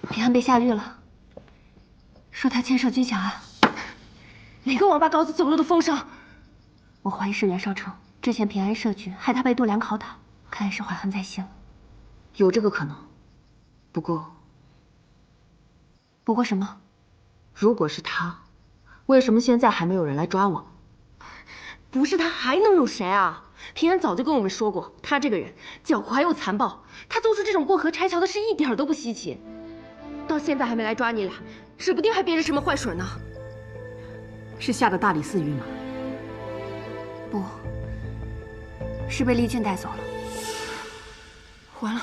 平安被下狱了，说他牵涉军饷案。哪个王八羔子走漏的风声？我怀疑是袁绍成之前平安设局，害他被度量拷打，看来是怀恨在心了。有这个可能，不过什么？如果是他，为什么现在还没有人来抓我？不是他还能有谁啊？平安早就跟我们说过，他这个人狡猾又残暴，他做出这种过河拆桥的事一点都不稀奇。到现在还没来抓你俩，指不定还憋着什么坏水呢。是下的大理寺狱吗？不，是被厉俊带走了。完了，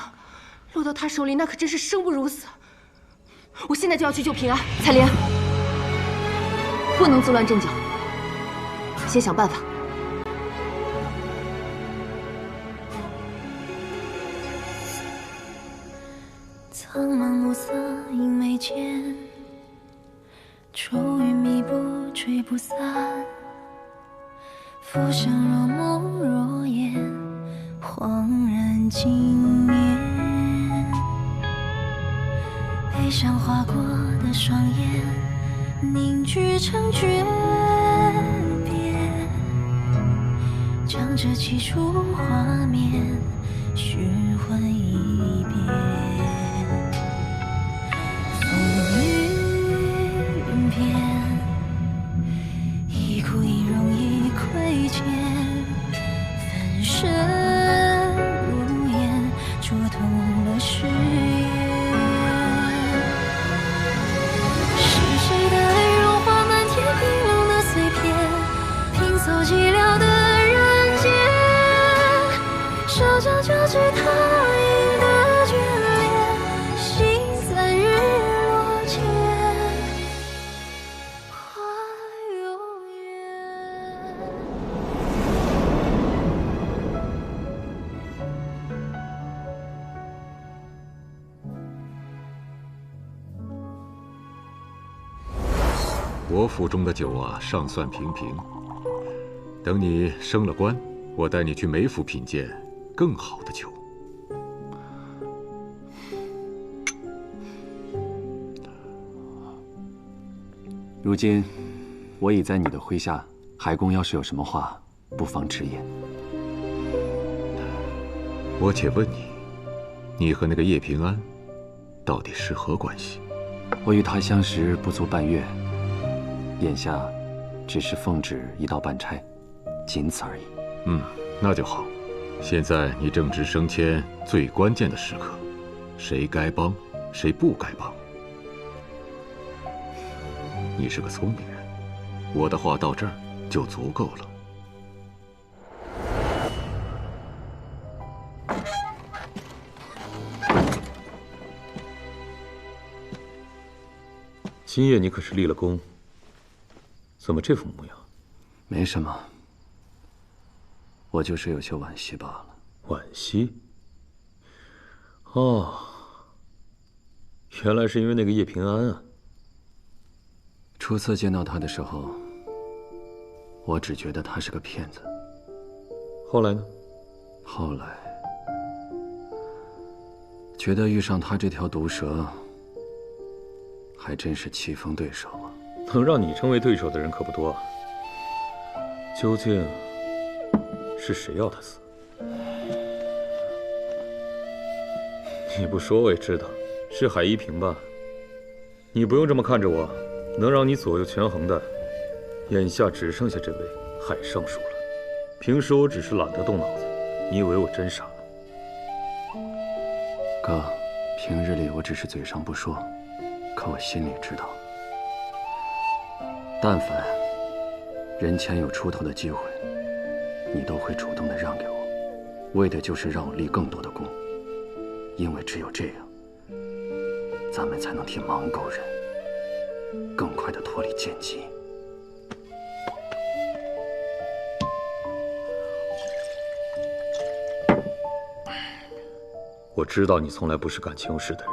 落到他手里那可真是生不如死。我现在就要去救平安。彩莲，不能自乱阵脚，先想办法。苍茫暮色映眉间，愁云密布吹不散，浮生若梦若魇，恍然惊眠。悲伤划过的双眼，凝聚成诀别，将这起初画面寻魂一遍。云片，一哭一荣一亏欠，分身如烟，灼痛了誓言。是谁的爱融化满天冰冷的碎片，拼凑寂寥的人间，手将交织他影的眷恋，心在日落前。我府中的酒啊，尚算平平。等你升了官，我带你去梅府品鉴更好的酒。如今，我已在你的麾下，海公要是有什么话，不妨直言。我且问你，你和那个叶平安，到底是何关系？我与他相识不足半月。眼下，只是奉旨一道办差，仅此而已。那就好。现在你正值升迁最关键的时刻，谁该帮，谁不该帮。你是个聪明人，我的话到这儿就足够了。今夜你可是立了功。怎么这副模样？没什么，我就是有些惋惜罢了。惋惜？哦，原来是因为那个叶平安啊。初次见到他的时候，我只觉得他是个骗子。后来呢？后来觉得遇上他这条毒蛇，还真是棋逢对手啊。能让你成为对手的人可不多啊。究竟是谁要他死？你不说我也知道，是海一平吧？你不用这么看着我，能让你左右权衡的，眼下只剩下这位海尚书了。平时我只是懒得动脑子，你以为我真傻？哥，平日里我只是嘴上不说，可我心里知道。但凡人前有出头的机会，你都会主动的让给我，为的就是让我立更多的功。因为只有这样，咱们才能替芒狗人更快地脱离剑疾。我知道你从来不是感情用事的人，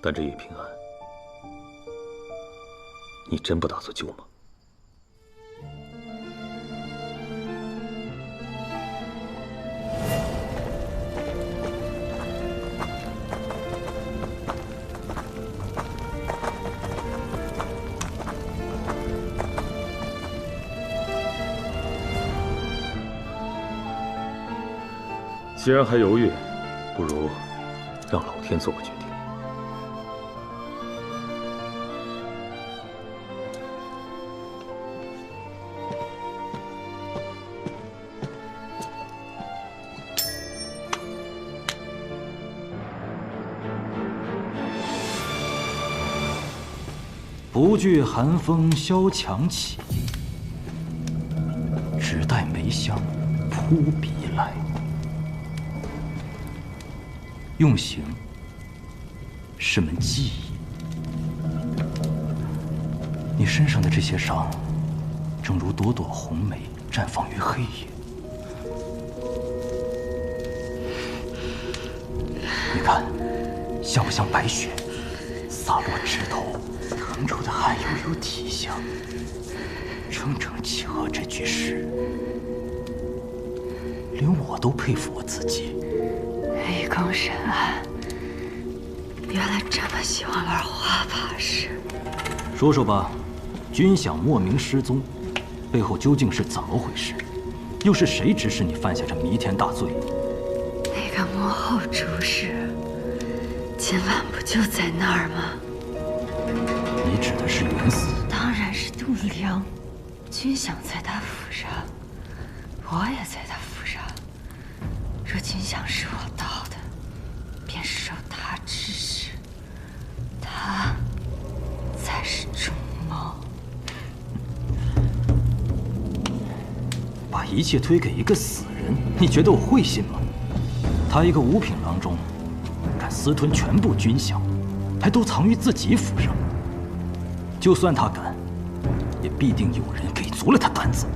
但这叶平安，你真不打算救吗？既然还犹豫，不如让老天做个决定。不惧寒风萧墙起，只待梅香扑鼻来。用刑是门技艺，你身上的这些伤，正如朵朵红梅绽放于黑夜。你看，像不像白雪洒落指头，腾出的汗油有体香，正正契合这句诗。连我都佩服我自己。立功深谙，原来这么喜欢玩花帕式。说说吧，军饷莫名失踪，背后究竟是怎么回事？又是谁指使你犯下这弥天大罪？那个幕后主使，今晚不就在那儿吗？你指的是袁嗣？当然是度量。军饷在他府上，我也在他府上。若军饷是我盗的，便是受他指使，他才是主谋。把一切推给一个死人，你觉得我会信吗？他一个五品郎中，敢私吞全部军饷，还都藏于自己府上。就算他敢，也必定有人给足了他胆子。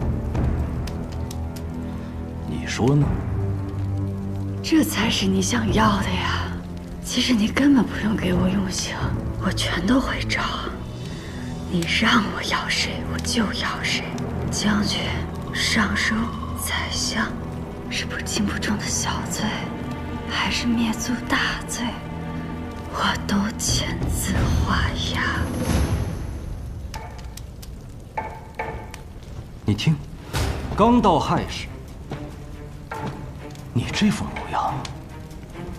你说呢？这才是你想要的呀！其实你根本不用给我用刑，我全都会照。你让我要谁，我就要谁。将军、尚书、宰相，是不轻不重的小罪，还是灭族大罪，我都签字画押。你听，刚到亥时，你这副模样，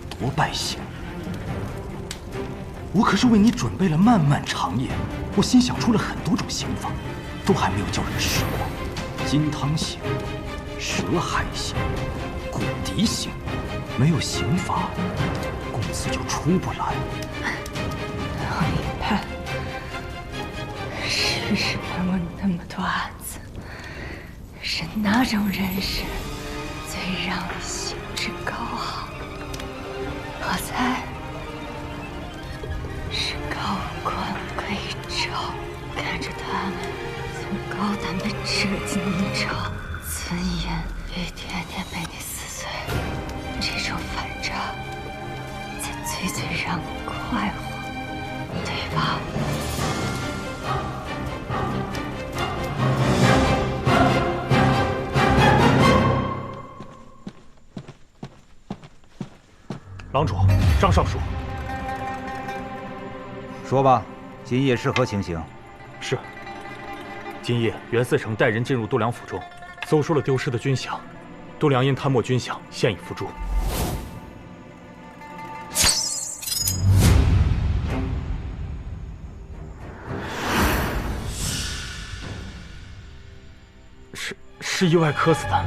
多败兴！我可是为你准备了漫漫长夜，我心想出了很多种刑罚，都还没有叫人试过。金汤刑、蛇海刑、骨笛刑，没有刑罚，公子就出不来。你看，世事哪有那么多案子？是哪种人士最让你兴致高昂？我猜是高官贵胄，看着他们从高胆的折进明朝，尊严一天天被你撕碎，这种反差才最让你快活，对吧？郎主，张尚书，说吧，今夜是何情形？是。今夜袁嗣成带人进入度量府中，搜出了丢失的军饷。度量因贪没军饷，现已伏诛。是意外磕死的。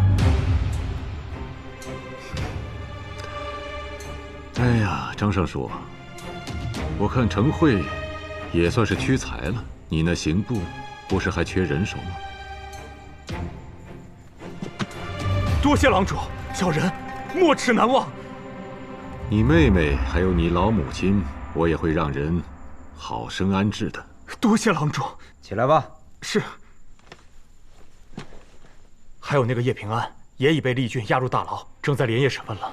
哎呀，张尚书，我看程慧也算是屈才了，你那刑部不是还缺人手吗？多谢郎主，小人没齿难忘。你妹妹还有你老母亲，我也会让人好生安置的。多谢郎中。起来吧。是。还有那个叶平安，也已被厉郡押入大牢，正在连夜审问了。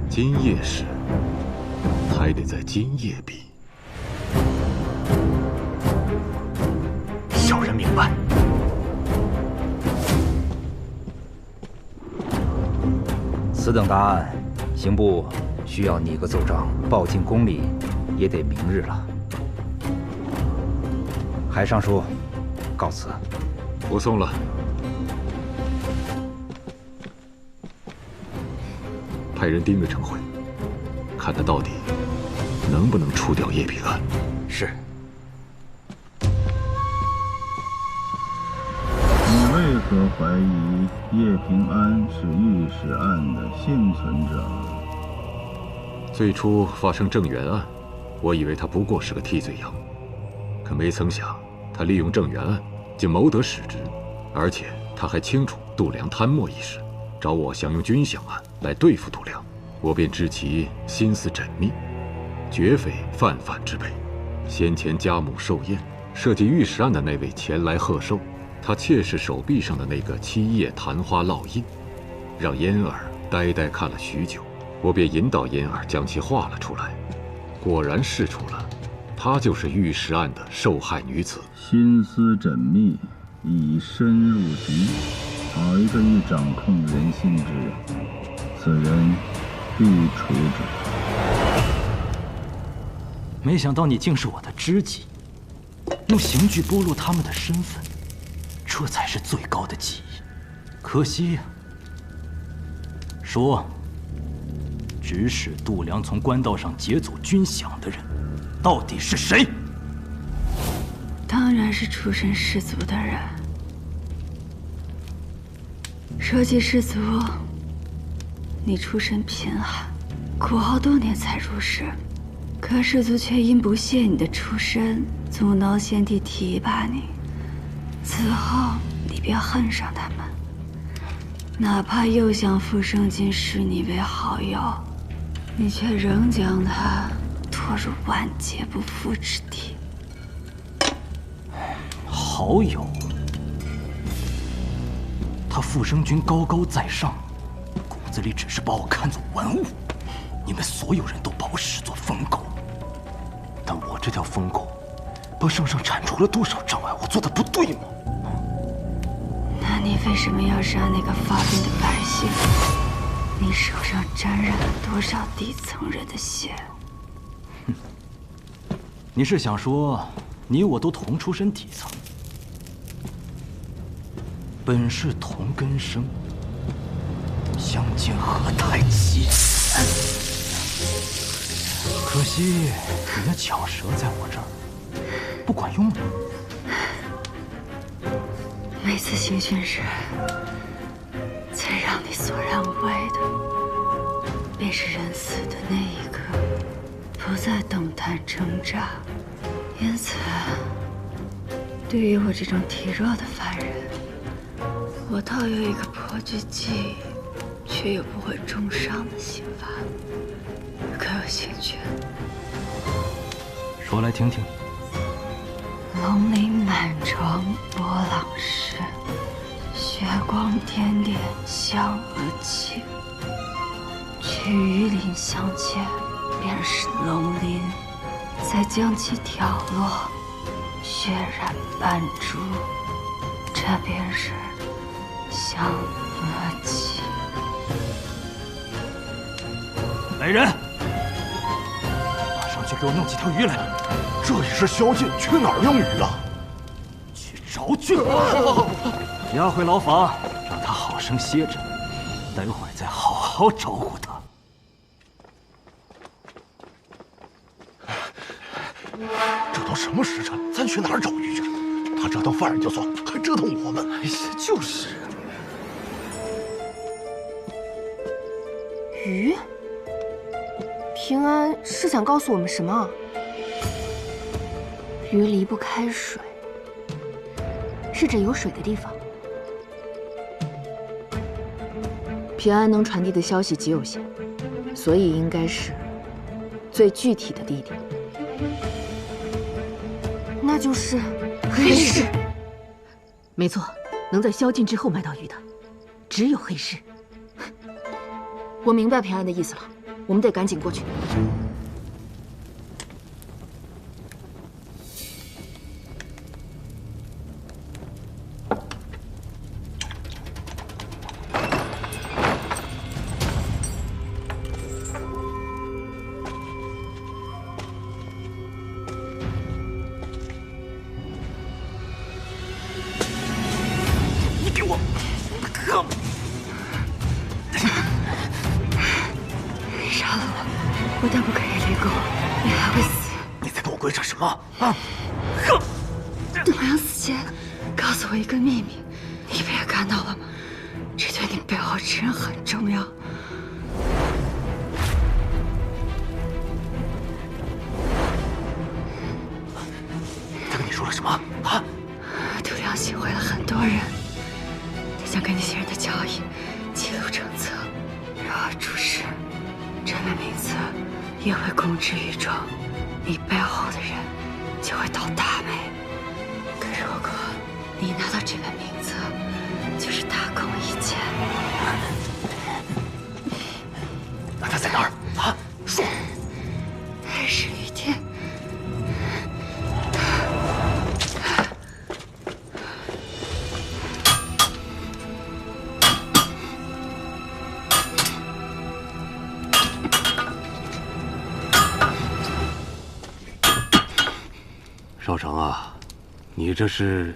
今夜事还得在今夜比。小人明白。此等大案，刑部需要拟个奏章报进宫里，也得明日了。海尚书，告辞。不送了。派人盯着程慧，看他到底能不能除掉叶平安。是。你为何怀疑叶平安是御史案的幸存者？最初发生郑源案，我以为他不过是个替罪羊，可没曾想他利用郑源案竟谋得使职，而且他还清楚度量贪墨一事，找我想用军饷案来对付度量，我便知其心思缜密，绝非泛泛之辈。先前家母寿宴设计御史案的那位前来贺寿，他妾室手臂上的那个7叶昙花烙印，让嫣儿呆呆看了许久。我便引导嫣儿将其画了出来，果然试出了，她就是御史案的受害女子。心思缜密，已深入局，好一个欲掌控人心之人，此人必除之。没想到你竟是我的知己，用刑具剥落他们的身份，这才是最高的技艺。可惜呀，说。指使度量从官道上劫走军饷的人，到底是谁？当然是出身士族的人。说起士族，你出身贫寒，苦熬多年才入仕，可士族却因不屑你的出身，阻挠先帝提拔你。此后，你便恨上他们，哪怕又想傅生金视你为好友。你却仍将他拖入万劫不复之地。好友，他傅生君高高在上，骨子里只是把我看作玩物。你们所有人都把我视作疯狗，但我这条疯狗，把圣上铲除了多少障碍？我做的不对吗？那你为什么要杀那个发病的百姓？你手上沾染了多少底层人的血？哼，你是想说你我都同出身底层，本是同根生，相煎何太急？可惜你的巧舌在我这儿不管用了。每次行训时，最让你索然无味的，便是人死的那一刻，不再动弹挣扎。因此，对于我这种体弱的凡人，我倒有一个颇具技艺却又不会重伤的刑罚，可有兴趣？说来听听。龙鳞满床波浪湿，血光点点香额起。取鱼鳞相间，便是龙鳞，再将其挑落，血染斑珠，这便是香额起。来人，马上去给我弄几条鱼来。这也是宵禁，去哪儿用鱼啊？去找郡王，押回牢房，让他好生歇着，待会儿再好好招呼他。这都什么时辰，咱去哪儿找鱼去？他折腾犯人就算，还折腾我们。哎呀，就是。鱼？平安是想告诉我们什么？鱼离不开水，是指有水的地方。平安能传递的消息极有限，所以应该是最具体的地点。那就是黑市。没错，能在宵禁之后买到鱼的，只有黑市。我明白平安的意思了，我们得赶紧过去。你给我，可！杀了我，不但不可以离狗，你还会死。你在跟我鬼扯什么啊？哼！度娘死前告诉我一个秘密，你不也看到了吗？这对你背后之人很重要。他跟你说了什么啊？度娘洗毁了很多人，他想跟那些人的交易记录成册，然后出事，这本名册也会公之于众，你背后的人就会倒大霉。可如果你拿到这本名册，就是大功一件。那他在哪儿啊？说。黑市旅店。少成啊，你这是……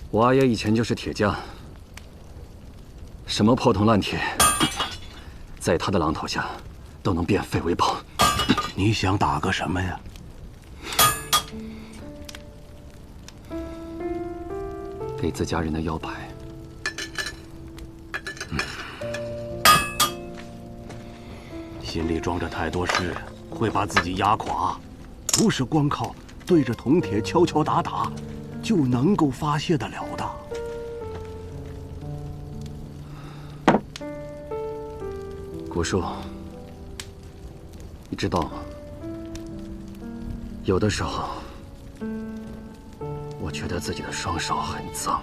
我阿爷以前就是铁匠，什么破铜烂铁，在他的榔头下都能变废为宝。你想打个什么呀？给自家人的腰牌。心里装着太多事，会把自己压垮，不是光靠对着铜铁敲敲打打就能够发泄得了的。古树，你知道吗？有的时候，我觉得自己的双手很脏，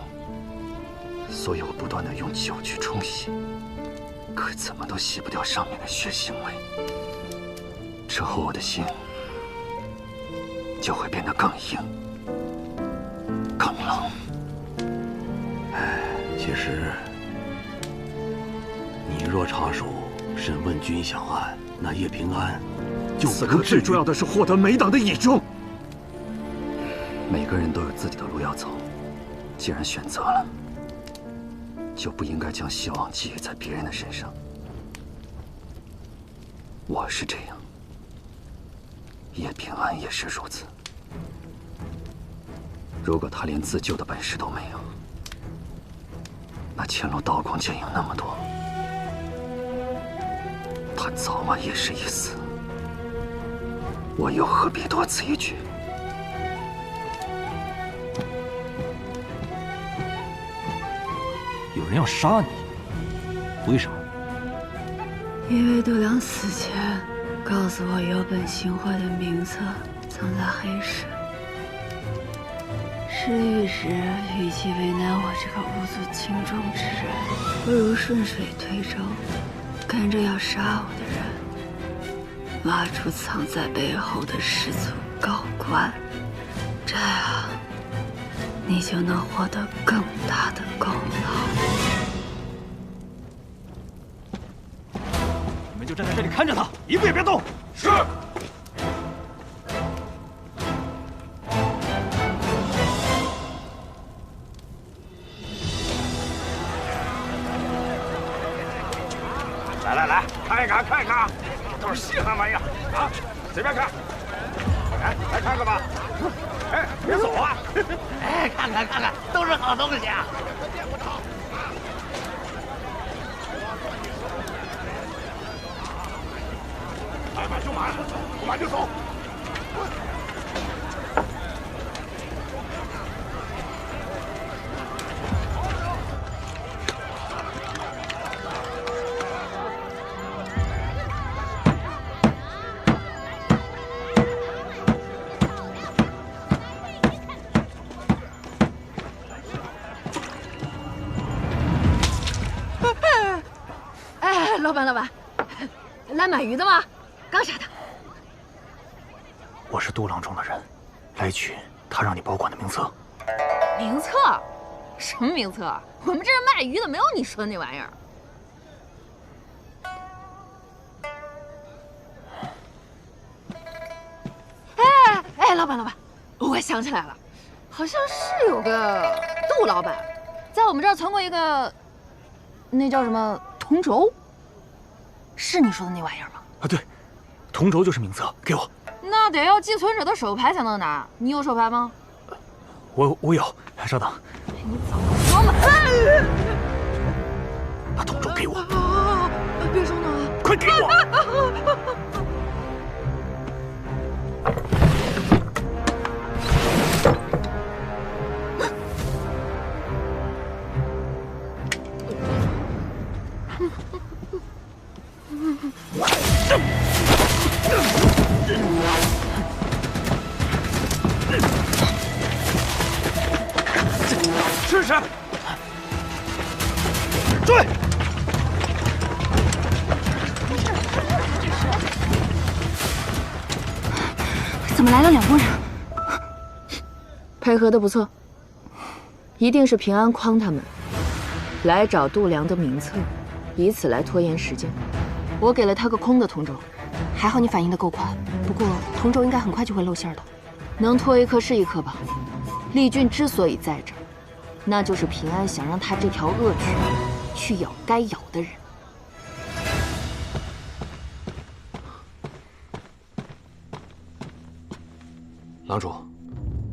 所以我不断地用酒去冲洗，可怎么都洗不掉上面的血腥味。之后我的心就会变得更硬、更冷。其实，你若插手审问军饷案，那叶平安就此刻最重要的是获得美党的倚重。每个人都有自己的路要走，既然选择了，就不应该将希望寄予在别人的身上。我是这样，叶平安也是如此。如果他连自救的本事都没有，那前路刀光剑影那么多，他早晚也是一死。我又何必多此一举？有人要杀你，为啥？因为度娘死前告诉我有本行贿的名册藏在黑市。失忆时，与其为难我这个无足轻重之人，不如顺水推舟，跟着要杀我的人，挖出藏在背后的氏族高官，这样你就能获得更大的功劳。你们就站在这里看着他，一步也别动。是。来，看一看，都是稀罕玩意儿啊！随便看，来看看吧。哎，别走啊！哎，看看，都是好东西啊！买就买，不买就走。来买鱼的吗？刚杀的。我是杜郎中的人，来取他让你保管的名册。名册？什么名册？我们这是卖鱼的，没有你说的那玩意儿。哎，老板，我想起来了，好像是有个杜老板，在我们这儿存过一个，那叫什么铜轴？是你说的那玩意儿吗？啊，对，铜轴就是名册，给我。那得要寄存者的手牌才能拿，你有手牌吗？我有，稍等。你早说嘛！把铜轴给我！别上当啊！快给我！试试，追！怎么来了2拨人？配合的不错，一定是平安诓他们来找度量的名册，以此来拖延时间。我给了他个空的铜轴，还好你反应的够快，不过铜轴应该很快就会露馅的。能拖一颗是一颗吧。丽君之所以在这儿，那就是平安想让他这条恶犬去咬该咬的人。郎主，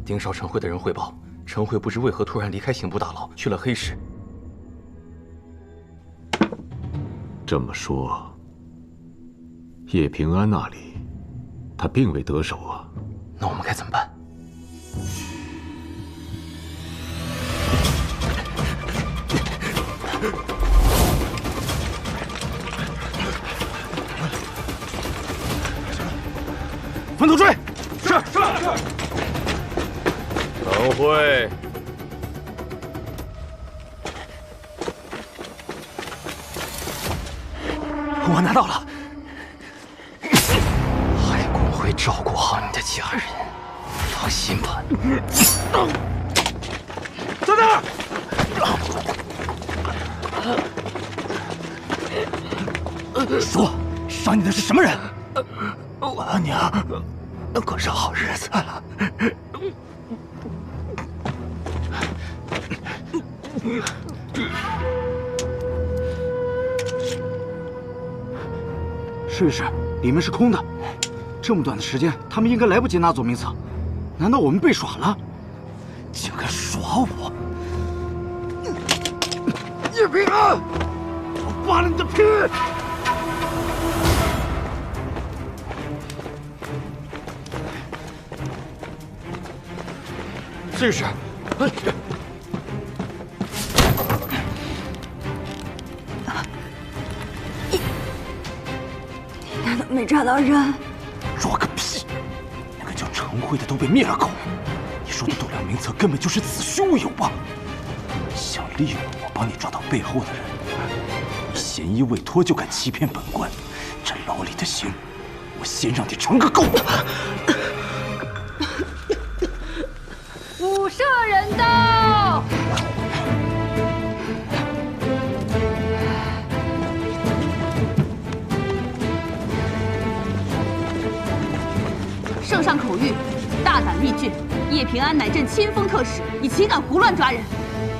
盯梢陈慧的人汇报，陈慧不知为何突然离开刑部大牢，去了黑市。这么说，叶平安那里，他并未得手啊。那我们该怎么办？分头追！是。陈慧，我拿到了。海公会照顾好你的家人，放心吧。在那儿！说，杀你的是什么人？我娘能过上好日子了。试试，里面是空的。这么短的时间，他们应该来不及拿走名册。难道我们被耍了？竟敢耍我！叶平安，我扒了你的皮！试试。难道没抓到人？抓个屁！那个叫陈慧的都被灭了口。你说的度量名册根本就是子虚乌有吧？想利用我帮你抓到背后的人，你嫌疑未脱就敢欺骗本官，这牢里的刑，我先让你尝个够！五射人刀！圣上口谕：大胆力俊，叶平安乃朕亲封特使，你岂敢胡乱抓人？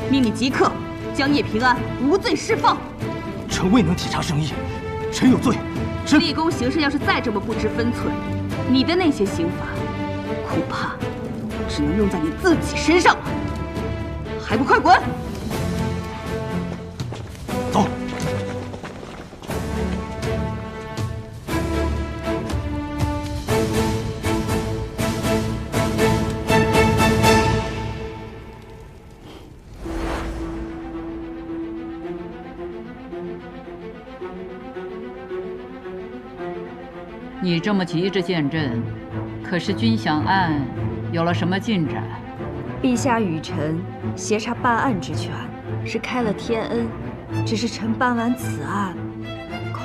命你即刻将叶平安无罪释放。臣未能体察圣意，臣有罪。臣立功行事要是再这么不知分寸，你的那些刑罚，恐怕只能用在你自己身上了。还不快滚！走。你这么急着见朕，可是君享案有了什么进展？陛下与臣协查办案之权，是开了天恩。只是臣办完此案，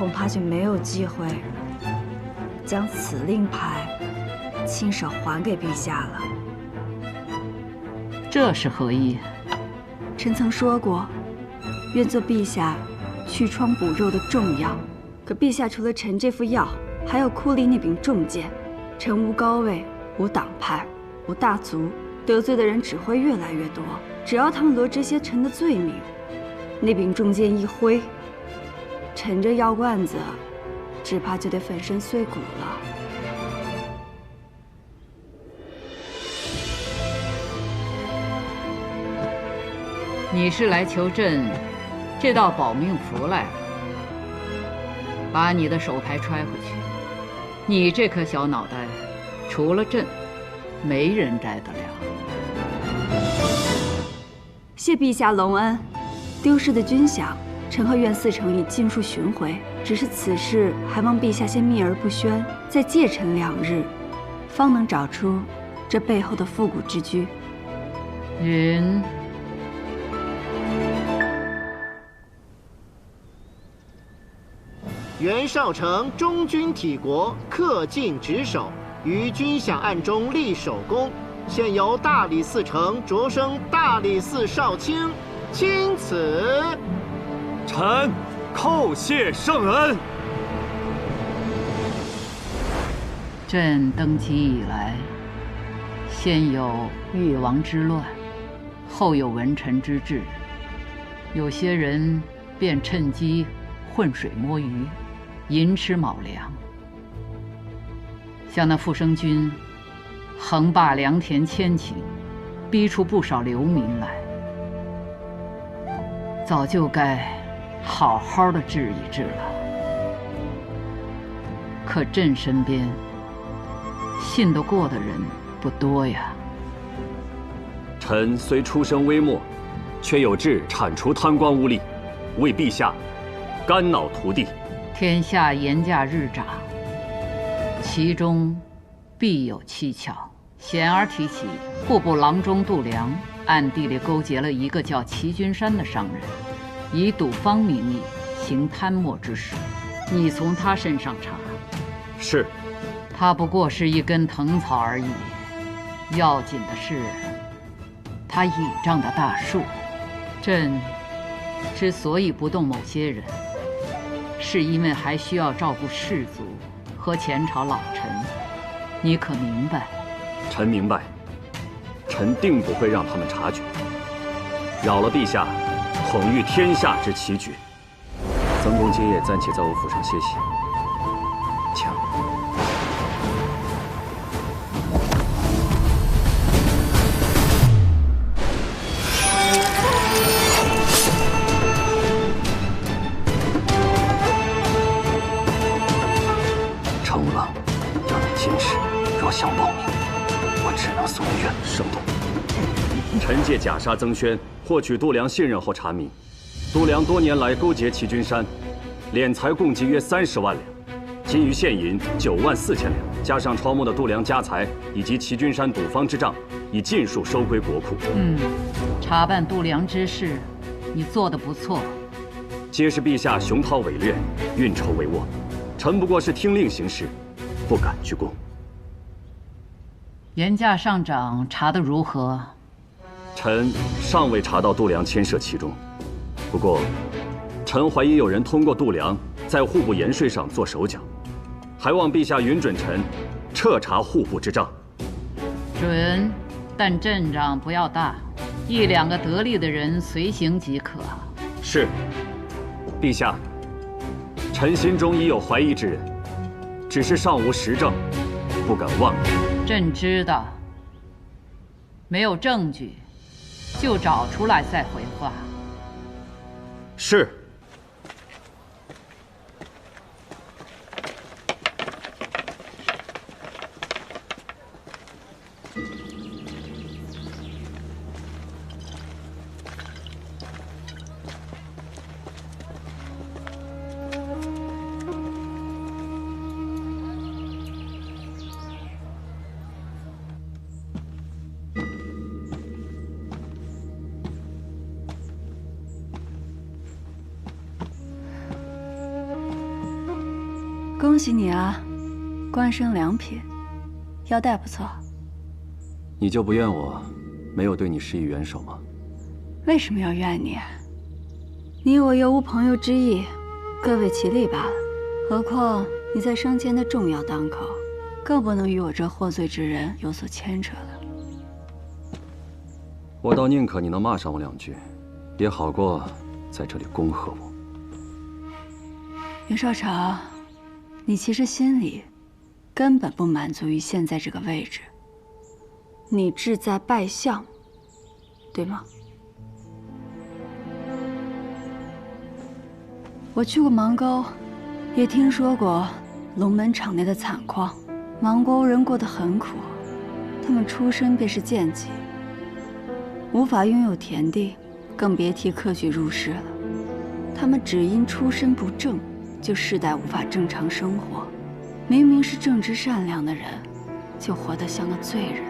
恐怕就没有机会将此令牌亲手还给陛下了。这是何意？臣曾说过，愿做陛下祛疮补肉的重药。可陛下除了臣这副药，还要酷吏那柄重剑。臣无高位，无党派，无大族，得罪的人只会越来越多。只要他们罗织些臣的罪名，那柄重剑一挥，臣这药罐子只怕就得粉身碎骨了。你是来求朕这道保命符来了？把你的手牌揣回去。你这颗小脑袋，除了朕，没人摘得了。谢陛下隆恩。丢失的军饷，臣和苑4城已尽数寻回。只是此事还望陛下先秘而不宣，再借臣2日，方能找出这背后的复古之居。云。袁绍成忠君体国，恪尽职守，于军饷案中立首功。现由大理寺丞擢升大理寺少卿，钦此。臣叩谢圣恩。朕登基以来，先有越王之乱，后有文臣之治，有些人便趁机浑水摸鱼，寅吃卯粮。像那傅生军，横霸良田千顷，逼出不少流民来，早就该好好的治一治了。可朕身边信得过的人不多呀。臣虽出身微末，却有志铲除贪官污吏，为陛下肝脑涂地。天下盐价日涨，其中必有蹊跷。显而提起，户部郎中度量暗地里勾结了一个叫齐君山的商人，以赌方名义行贪墨之事。你从他身上查。是。他不过是一根藤草而已，要紧的是他倚仗的大树。朕之所以不动某些人，是因为还需要照顾士族和前朝老臣。你可明白？臣明白。臣定不会让他们察觉，扰了陛下统御天下之奇举。曾公今夜暂且在我府上歇息，请。承了，要你坚持。若想报名，我只能送你远生动。臣借假杀曾宣，获取度量信任后查明，度量多年来勾结齐君山，敛财共计约30万两，今于现银9万4千两，加上抄没的度量家财以及齐君山赌方之账，已尽数收归国库。查办度量之事，你做得不错。皆是陛下雄韬伟略，运筹帷幄，臣不过是听令行事，不敢居功。盐价上涨查得如何？臣尚未查到度量牵涉其中，不过，臣怀疑有人通过度量在户部盐税上做手脚，还望陛下允准臣彻查户部之账。准，但阵仗不要大，1、2个得力的人随行即可。是，陛下，臣心中已有怀疑之人，只是尚无实证，不敢妄言。朕知道，没有证据，就找出来再回话。是。喜你啊，官升2品，腰带不错。你就不怨我没有对你施以援手吗？为什么要怨你？你我又无朋友之意，各为其利罢了。何况你在升迁的重要当口，更不能与我这获罪之人有所牵扯了。我倒宁可你能骂上我2句，也好过在这里恭贺我。袁绍成，你其实心里根本不满足于现在这个位置，你志在拜相，对吗？我去过芒沟，也听说过龙门场内的惨况。芒沟人过得很苦，他们出身便是贱籍，无法拥有田地，更别提科举入仕了。他们只因出身不正，就世代无法正常生活。明明是正直善良的人，就活得像个罪人。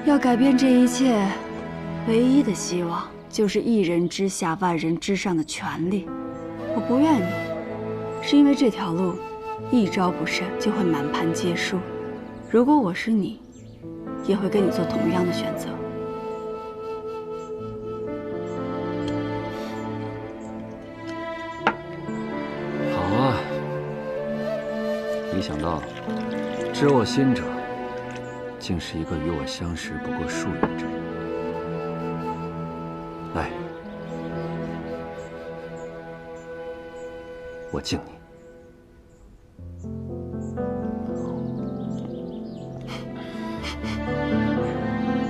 要改变这一切，唯一的希望就是一人之下，万人之上的权利。我不怨你，是因为这条路一招不慎就会满盘皆输。如果我是你，也会跟你做同样的选择。好啊，没想到知我心者，竟是一个与我相识不过数月之人。来，我敬你。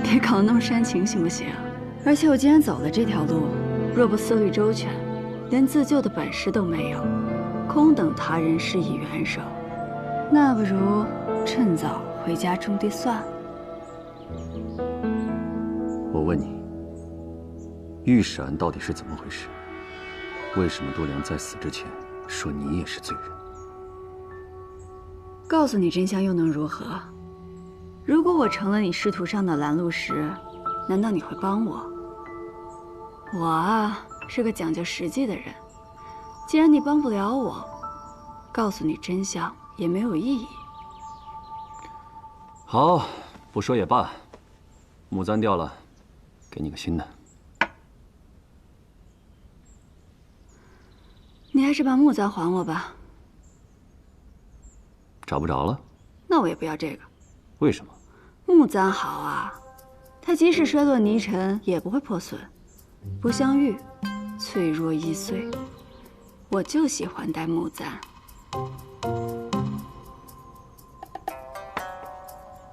别搞得那么煽情，行不行？而且我既然走了这条路，若不思虑周全，连自救的本事都没有，空等他人施以援手，那不如趁早回家种地算了。我问你，御史案到底是怎么回事？为什么度量在死之前说你也是罪人？告诉你真相又能如何？如果我成了你仕途上的拦路石，难道你会帮我？我啊，是个讲究实际的人。既然你帮不了我，告诉你真相也没有意义。好，不说也罢。木簪掉了，给你个新的。你还是把木簪还我吧。找不着了？那我也不要这个。为什么？木簪好啊，它即使摔落泥尘也不会破损，不像玉，脆弱易碎。我就喜欢戴木簪。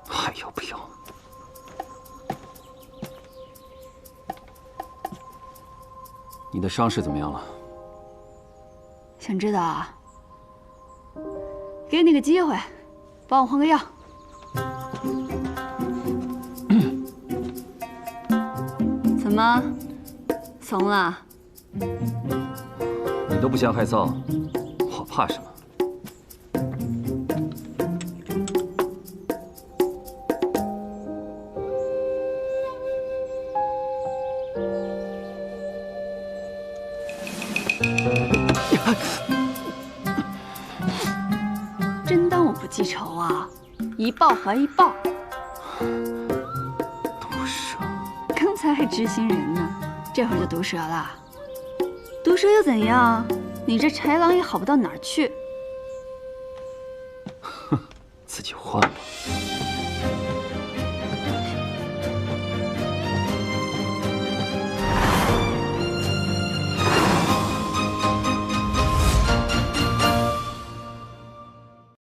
还要不要？你的伤势怎么样了？想知道啊？给你个机会，帮我换个药。怎么，怂了？你都不嫌害臊，我怕什么？真当我不记仇啊？一报还一报。毒蛇，刚才还知心人呢，这会儿就毒蛇了。毒蛇又怎样？你这豺狼也好不到哪儿去。哼，自己换吧。